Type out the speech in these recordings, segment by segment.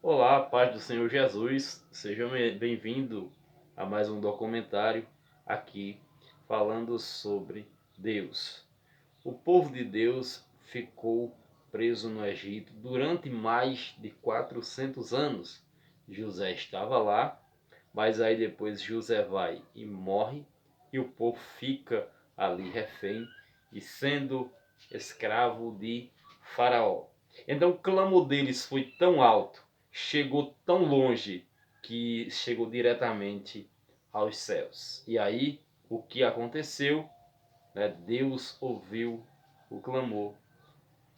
Olá, paz do Senhor Jesus, seja bem-vindo a mais um documentário aqui falando sobre Deus. O povo de Deus ficou preso no Egito durante mais de 400 anos. José estava lá, mas aí depois José vai e morre e o povo fica ali refém e sendo escravo de Faraó. Então o clamor deles foi tão alto, chegou tão longe, que chegou diretamente aos céus. E aí o que aconteceu? Deus ouviu o clamor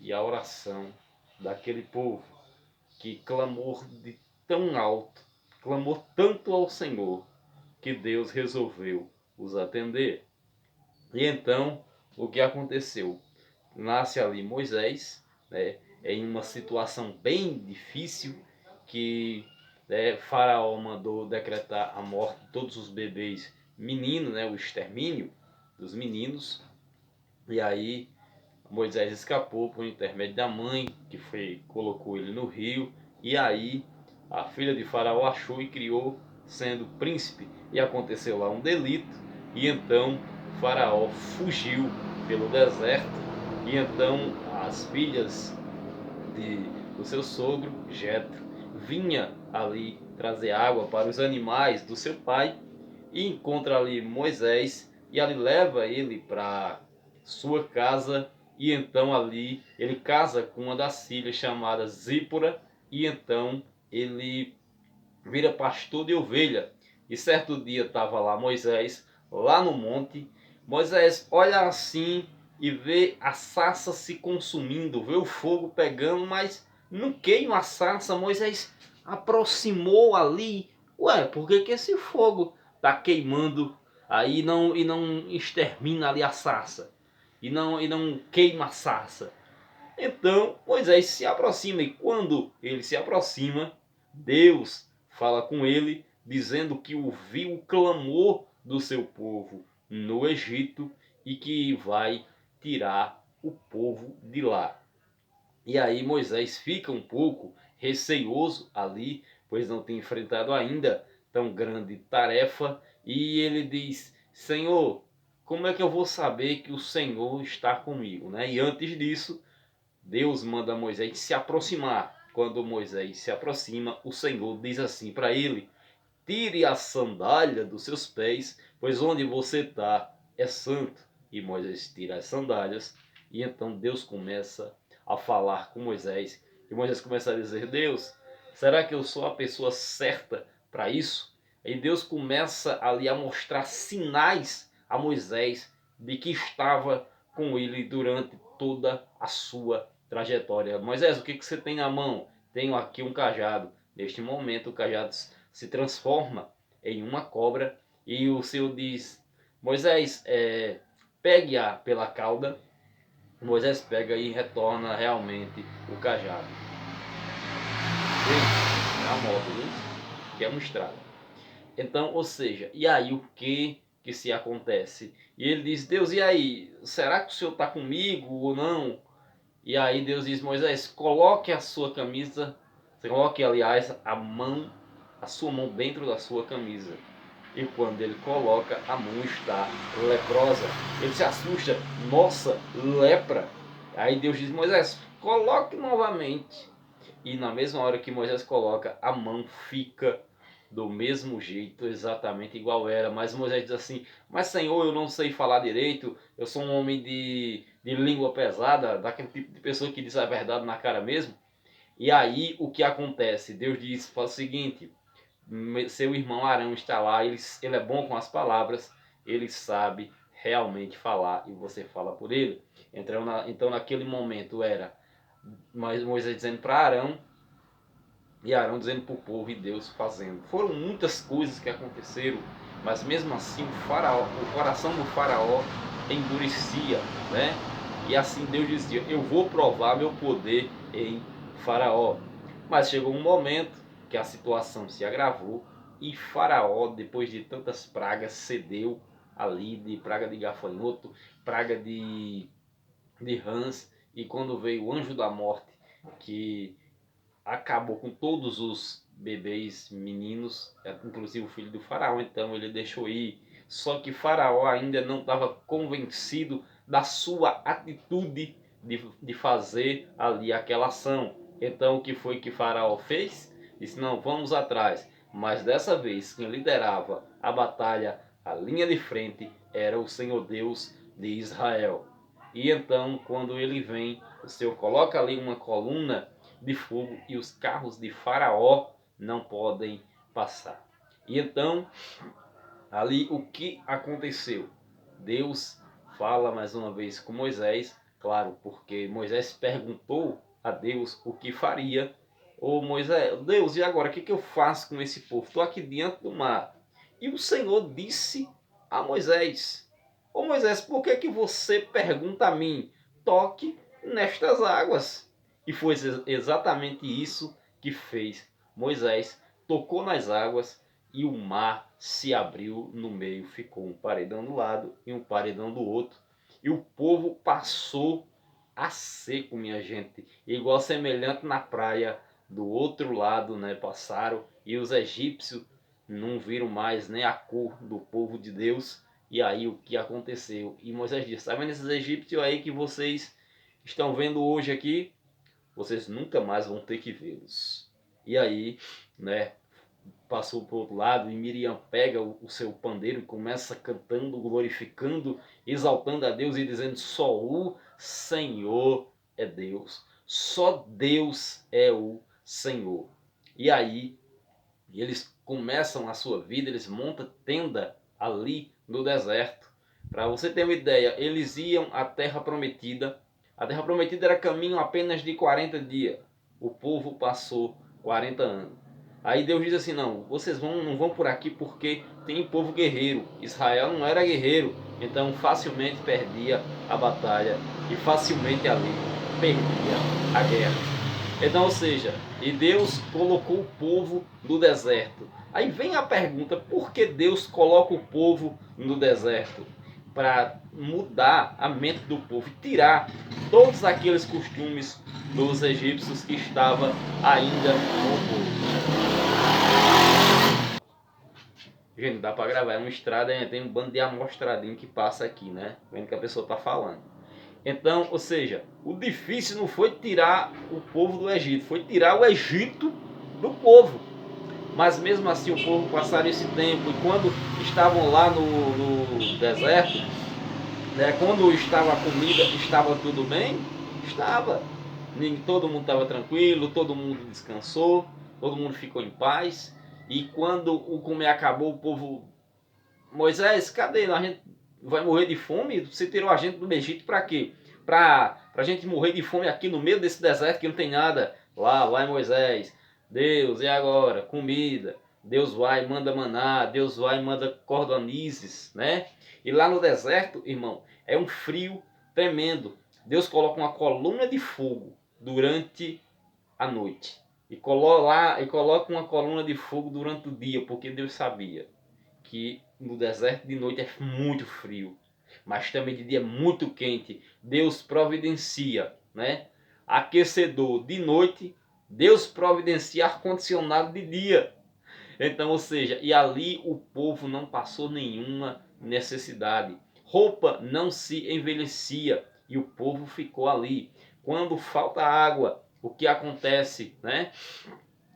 e a oração daquele povo que clamou de tão alto, clamou tanto ao Senhor, que Deus resolveu os atender. E então, o que aconteceu? Nasce ali Moisés, né, em uma situação bem difícil, que Faraó mandou decretar a morte de todos os bebês meninos, né, o extermínio dos meninos. E aí Moisés escapou por intermédio da mãe, que colocou ele no rio, e aí a filha de Faraó achou e criou sendo príncipe, e aconteceu lá um delito, e então Faraó fugiu pelo deserto, e então as filhas do seu sogro, Jetro, vinha ali trazer água para os animais do seu pai, e encontra ali Moisés, e ali leva ele para sua casa, e então ali ele casa com uma das filhas chamada Zípora, e então ele vira pastor de ovelha. E certo dia estava lá Moisés, lá no monte. Moisés olha assim e vê a sarça se consumindo, vê o fogo pegando, mas não queima a sarça. Moisés aproximou ali. Ué, por que esse fogo está queimando aí e não extermina ali a sarça? E não queima a sarça? Então Moisés se aproxima, e quando ele se aproxima, Deus fala com ele, dizendo que ouviu o clamor do seu povo no Egito e que vai tirar o povo de lá. E aí Moisés fica um pouco receoso ali, pois não tem enfrentado ainda tão grande tarefa, e ele diz: Senhor, como é que eu vou saber que o Senhor está comigo, né? E antes disso, Deus manda Moisés se aproximar. Quando Moisés se aproxima, o Senhor diz assim para ele: tire a sandália dos seus pés, pois onde você está é santo. E Moisés tira as sandálias, e então Deus começa a falar com Moisés. E Moisés começa a dizer: Deus, será que eu sou a pessoa certa para isso? E Deus começa ali a mostrar sinais a Moisés de que estava com ele durante toda a sua trajetória. Moisés, o que você tem na mão? Tenho aqui um cajado. Neste momento, o cajado se transforma em uma cobra, e o Senhor diz: Moisés, pegue-a pela cauda. Moisés pega e retorna realmente o cajado. É a moto, viu? Que é uma estrada. Então, ou seja, e aí o que se acontece? E ele diz: Deus, e aí? Será que o Senhor está comigo ou não? E aí Deus diz: Moisés, coloque a sua camisa, coloque, aliás, a sua mão dentro da sua camisa. E quando ele coloca, a mão está leprosa. Ele se assusta: nossa, lepra. Aí Deus diz: Moisés, coloque novamente. E na mesma hora que Moisés coloca, a mão fica do mesmo jeito, exatamente igual era. Mas Moisés diz assim: mas Senhor, eu não sei falar direito, eu sou um homem de língua pesada, daquele tipo de pessoa que diz a verdade na cara mesmo. E aí o que acontece? Deus diz: faz o seguinte, seu irmão Arão está lá, ele é bom com as palavras, ele sabe realmente falar, e você fala por ele. Então naquele momento era Moisés dizendo para Arão, e Arão dizendo para o povo, e Deus fazendo. Foram muitas coisas que aconteceram, mas mesmo assim o coração do faraó endurecia, né? E assim Deus dizia: eu vou provar meu poder em Faraó. Mas chegou um momento que a situação se agravou, e Faraó, depois de tantas pragas, cedeu ali, de praga de gafanhoto, praga de rãs, e quando veio o anjo da morte, que acabou com todos os bebês meninos, inclusive o filho do faraó, então ele deixou ir. Só que faraó ainda não estava convencido da sua atitude de fazer ali aquela ação. Então o que foi que faraó fez? Disse, não, vamos atrás. Mas dessa vez quem liderava a batalha, a linha de frente, era o Senhor Deus de Israel. E então quando ele vem, o Senhor coloca ali uma coluna de fogo e os carros de Faraó não podem passar. E então, ali o que aconteceu? Deus fala mais uma vez com Moisés, claro, porque Moisés perguntou a Deus o que faria. Ô Moisés, Deus, e agora o que eu faço com esse povo? Estou aqui diante do mar. E o Senhor disse a Moisés, ô Moisés, por que você pergunta a mim? Toque nestas águas. E foi exatamente isso que fez. Moisés tocou nas águas e o mar se abriu no meio. Ficou um paredão do lado e um paredão do outro. E o povo passou a seco, minha gente. Igual semelhante na praia do outro lado, né? Passaram e os egípcios não viram mais nem a cor do povo de Deus. E aí o que aconteceu? E Moisés disse, tá vendo esses egípcios aí que vocês estão vendo hoje aqui? Vocês nunca mais vão ter que vê-los. E aí, né, passou para o outro lado e Miriam pega o seu pandeiro e começa cantando, glorificando, exaltando a Deus e dizendo, só o Senhor é Deus. Só Deus é o Senhor. E aí, eles começam a sua vida, eles montam tenda ali no deserto. Para você ter uma ideia, eles iam à Terra Prometida. A Terra Prometida era caminho apenas de 40 dias. O povo passou 40 anos. Aí Deus diz assim, não, vocês não vão por aqui porque tem povo guerreiro. Israel não era guerreiro, então facilmente perdia a batalha e facilmente ali perdia a guerra. Então, ou seja, e Deus colocou o povo no deserto. Aí vem a pergunta, por que Deus coloca o povo no deserto? Para mudar a mente do povo, tirar todos aqueles costumes dos egípcios que estavam ainda no povo. Gente, dá para gravar, é uma estrada, tem um bando de amostradinho que passa aqui, né? Vendo que a pessoa está falando. Então, ou seja, o difícil não foi tirar o povo do Egito, foi tirar o Egito do povo. Mas mesmo assim o povo passaram esse tempo, e quando estavam lá no deserto, né, quando estava a comida, estava tudo bem? Estava. Todo mundo estava tranquilo, todo mundo descansou, todo mundo ficou em paz. E quando o comer acabou, o povo... Moisés, cadê? A gente vai morrer de fome? Você tirou a gente do Egito para quê? Para a gente morrer de fome aqui no meio desse deserto que não tem nada. Lá vai Moisés. Deus, e agora? Comida. Deus vai, manda maná. Deus vai, manda cordonizes, né? E lá no deserto, irmão, é um frio tremendo. Deus coloca uma coluna de fogo durante a noite. E coloca uma coluna de fogo durante o dia, porque Deus sabia que no deserto de noite é muito frio, mas também de dia é muito quente. Deus providencia, né? Aquecedor de noite, Deus providencia ar-condicionado de dia. Então, ou seja, e ali o povo não passou nenhuma necessidade. Roupa não se envelhecia e o povo ficou ali. Quando falta água, o que acontece, né?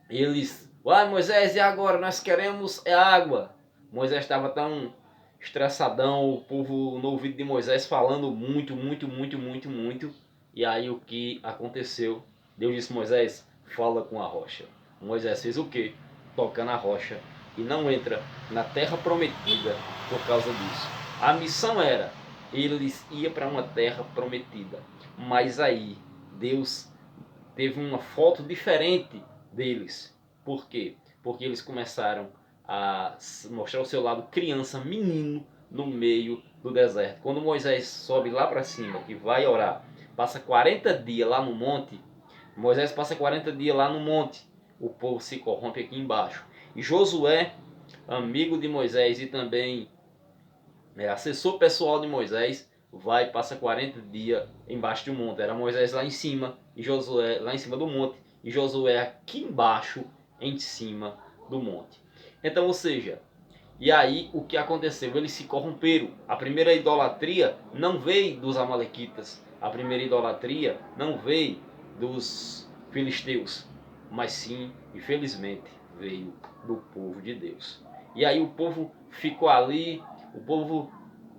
Eles, Moisés, e agora? Nós queremos água. Moisés estava tão estressadão, o povo no ouvido de Moisés falando muito, muito, muito, muito, muito. E aí o que aconteceu? Deus disse, Moisés, fala com a rocha. Moisés fez o quê? Toca na rocha e não entra na terra prometida por causa disso. A missão era, eles iam para uma terra prometida, mas aí Deus teve uma foto diferente deles. Por quê? Porque eles começaram a mostrar o seu lado criança, menino, no meio do deserto. Quando Moisés sobe lá para cima e vai orar, passa 40 dias lá no monte, Moisés passa 40 dias lá no monte, o povo se corrompe aqui embaixo. E Josué, amigo de Moisés e também assessor pessoal de Moisés, vai e passa 40 dias embaixo do monte. Era Moisés lá em cima e Josué lá em cima do monte. e Josué aqui embaixo, em cima do monte. Então, ou seja, e aí o que aconteceu? Eles se corromperam. A primeira idolatria não veio dos amalequitas. A primeira idolatria não veio dos filisteus. Mas sim, infelizmente, veio do povo de Deus. E aí o povo ficou ali, o povo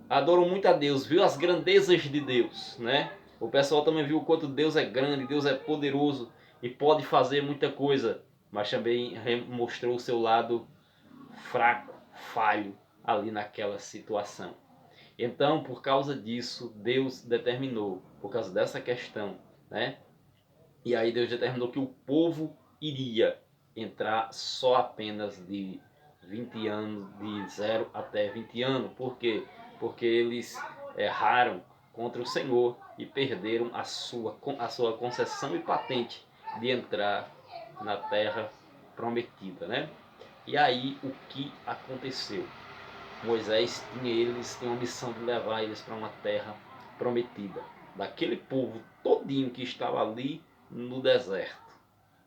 adorou muito a Deus, viu as grandezas de Deus, né? O pessoal também viu o quanto Deus é grande, Deus é poderoso e pode fazer muita coisa. Mas também mostrou o seu lado fraco, falho ali naquela situação. Então, por causa disso, Deus determinou, por causa dessa questão, né? E aí Deus determinou que o povo iria entrar só apenas de 20 anos, de 0 até 20 anos. Por quê? Porque eles erraram contra o Senhor e perderam a sua concessão e patente de entrar na terra prometida, né? E aí o que aconteceu? Moisés tinha a missão de levar eles para uma terra prometida. Daquele povo todinho que estava ali no deserto,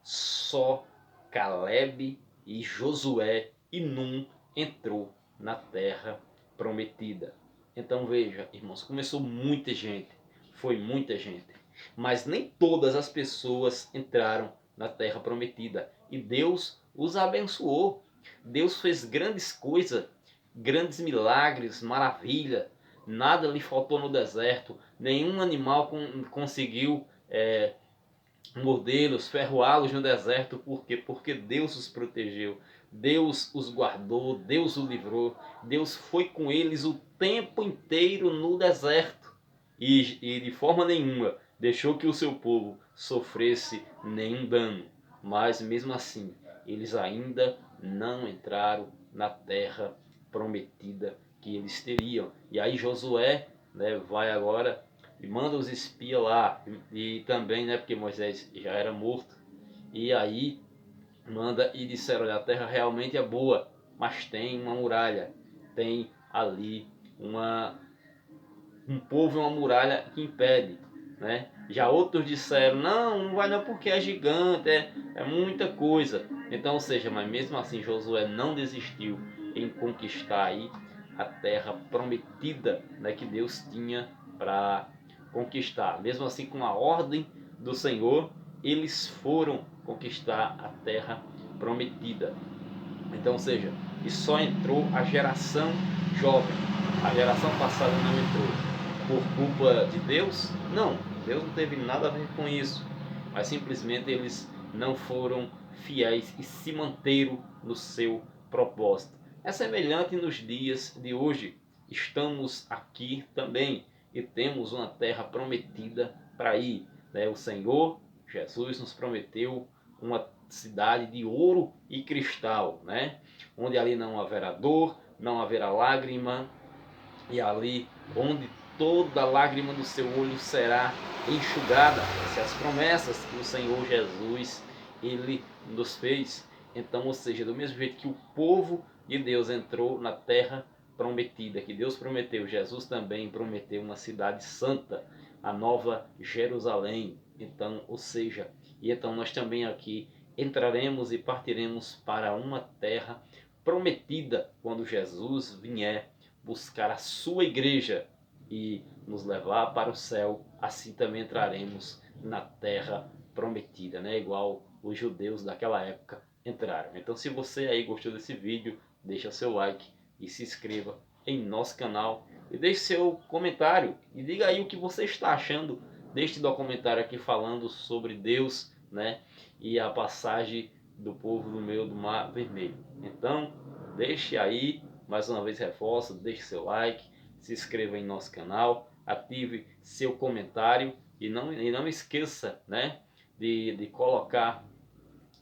só Caleb e Josué e Num entrou na terra prometida. Então veja, irmãos, começou muita gente, foi muita gente, mas nem todas as pessoas entraram na terra prometida e Deus os abençoou. Deus fez grandes coisas, grandes milagres, maravilha. Nada lhe faltou no deserto, nenhum animal conseguiu mordê-los, ferroá-los no deserto. Por quê? Porque Deus os protegeu, Deus os guardou, Deus os livrou, Deus foi com eles o tempo inteiro no deserto e de forma nenhuma deixou que o seu povo sofresse nenhum dano. Mas mesmo assim, eles ainda não entraram na terra prometida que eles teriam. E aí Josué, né, vai agora e manda os espias lá, e também, né, porque Moisés já era morto, e aí manda e disseram: olha, a terra realmente é boa, mas tem uma muralha, tem ali um povo e uma muralha que impede, né? Já outros disseram: não, não vai não, porque é gigante, é muita coisa. Então, ou seja, mas mesmo assim Josué não desistiu em conquistar aí a terra prometida, né, que Deus tinha para conquistar. Mesmo assim, com a ordem do Senhor, eles foram conquistar a terra prometida. Então, ou seja, e só entrou a geração jovem. A geração passada não entrou. Por culpa de Deus? Não, Deus não teve nada a ver com isso. Mas simplesmente eles não foram fiéis e se manteram no seu propósito. É semelhante nos dias de hoje. Estamos aqui também e temos uma terra prometida para ir, né? O Senhor Jesus nos prometeu uma cidade de ouro e cristal, né? Onde ali não haverá dor, não haverá lágrima, e ali onde toda lágrima do seu olho será enxugada. Essas são as promessas que o Senhor Jesus ele nos fez. Então, ou seja, do mesmo jeito que o povo de Deus entrou na terra prometida, que Deus prometeu, Jesus também prometeu uma cidade santa, a nova Jerusalém. Então, ou seja, e então nós também aqui entraremos e partiremos para uma terra prometida quando Jesus vier buscar a sua igreja e nos levar para o céu. Assim também entraremos na terra prometida, né? Igual os judeus daquela época entraram. Então, se você aí gostou desse vídeo, deixa seu like e se inscreva em nosso canal e deixe seu comentário e diga aí o que você está achando deste documentário aqui falando sobre Deus, né? E a passagem do povo no meio do Mar Vermelho. Então, deixe aí, mais uma vez reforço, deixe seu like, se inscreva em nosso canal, ative seu comentário e não esqueça, né, de colocar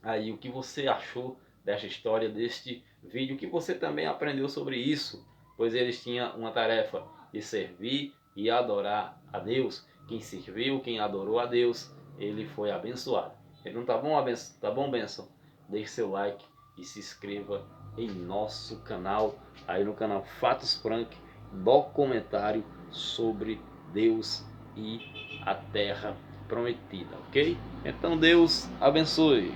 aí o que você achou desta história, deste vídeo, que você também aprendeu sobre isso, pois eles tinham uma tarefa de servir e adorar a Deus. Quem serviu, quem adorou a Deus, ele foi abençoado. Então tá bom, benção? Deixe seu like e se inscreva em nosso canal, aí no canal Fatos Frank, documentário sobre Deus e a Terra prometida, ok? Então Deus abençoe.